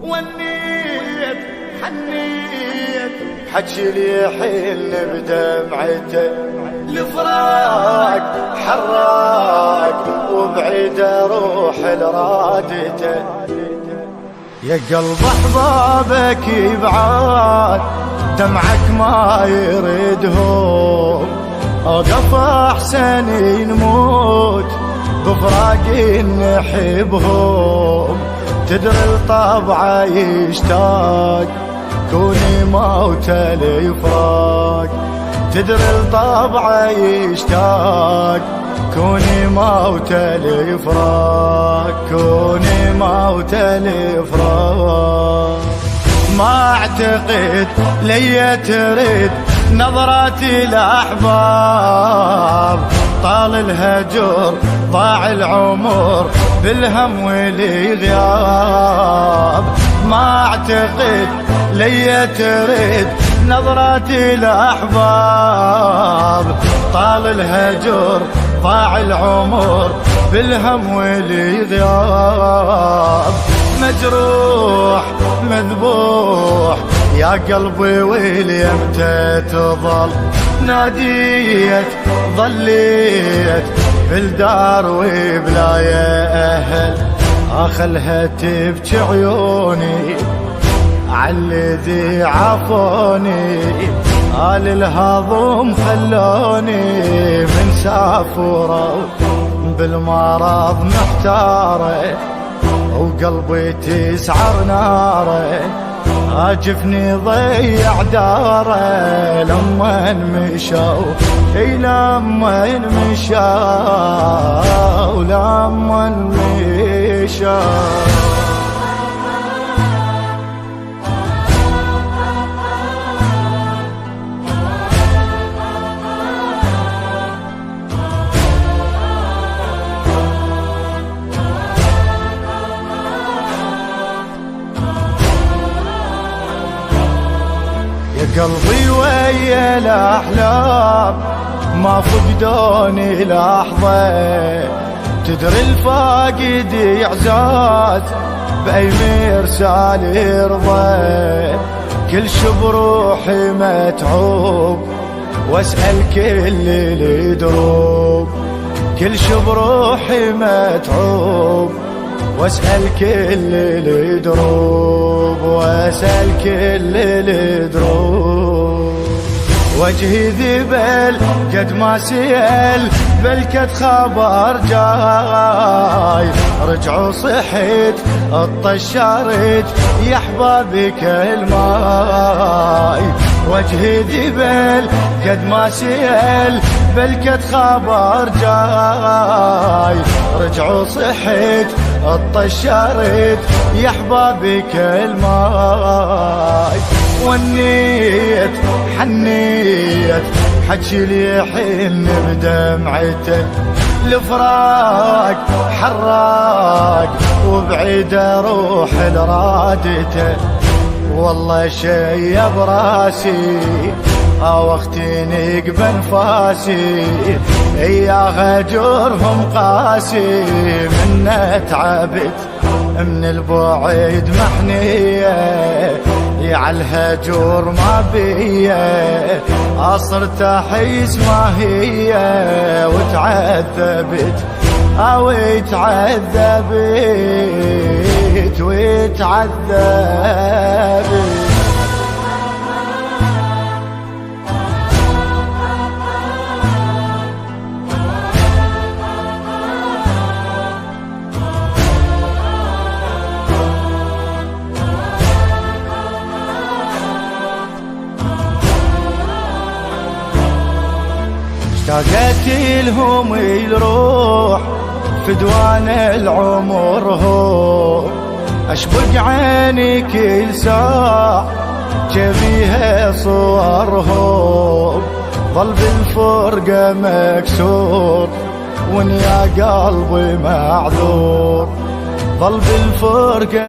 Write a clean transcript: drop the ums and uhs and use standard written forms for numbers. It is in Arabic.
ونيت حنيت حكي لي حل بدمعته، الفراق حراق وبعيد اروح لرادته. يا قلب احبابك يبعاد دمعك ما يريدهم، اوقف احسن نموت بفراق نحبهم. تدري الطبع يشتاق كوني موت الفراق، تدري الطبع يشتاق كوني موت الفراق، كوني موت الفراق. ما اعتقد لي ترد نظراتي الاحباب، طال الهجر ضاع العمر بالهم والغياب. ما اعتقد لي ترد نظراتي الاحباب، طال الهجر ضاع العمر بالهم والغياب. مجروح مذبوح يا قلبي واليمتى تظل، ناديت ظليت بالدار وبلا يا اهل، اخلها تبكي عيوني عالذي عافوني. قال الهضم خلوني من سافورة بالمرض محتارة، وقلبي تسعر ناره، عاجفني ضيع داره. لما مشوا لما مشوا لما مشوا. قلبي ويا الأحلام ما فقدوني لحظة، تدري الفاقد يعزاز بأي مرسال يرضى. كل بروحي متعوب واسأل كل اللي دروب، كل بروحي متعوب واسأل كل اللي دروب، واسأل كل اللي دروب. وجهي ذبل قد ما سيل بالكد خبر جاي، رجعوا صحيت الطشارت يا احبابي كالماي. وجهي ذبل قد ما سيل بالكد خبر جاي، رجعوا صحيت الطشارت يا احبابي كالماي. ونيت حنيت حكي لي حن بدمعته، الفراق حراق وبعيد اروح لرادته. والله شي براسي واختيني بانفاسي، يا هجرهم قاسي من تعبت من البعيد محنيه. عالهجور ما بيه صرت احس ما هي، وتعذبت وتعذبت وتعذبت. اشتاقت لهم الروح فدوان العمر هو، اشبق عيني كل ساعة جبيها صورهم. ظل بالفرقة مكسور وان يا قلبي معذور، ظل بالفرقة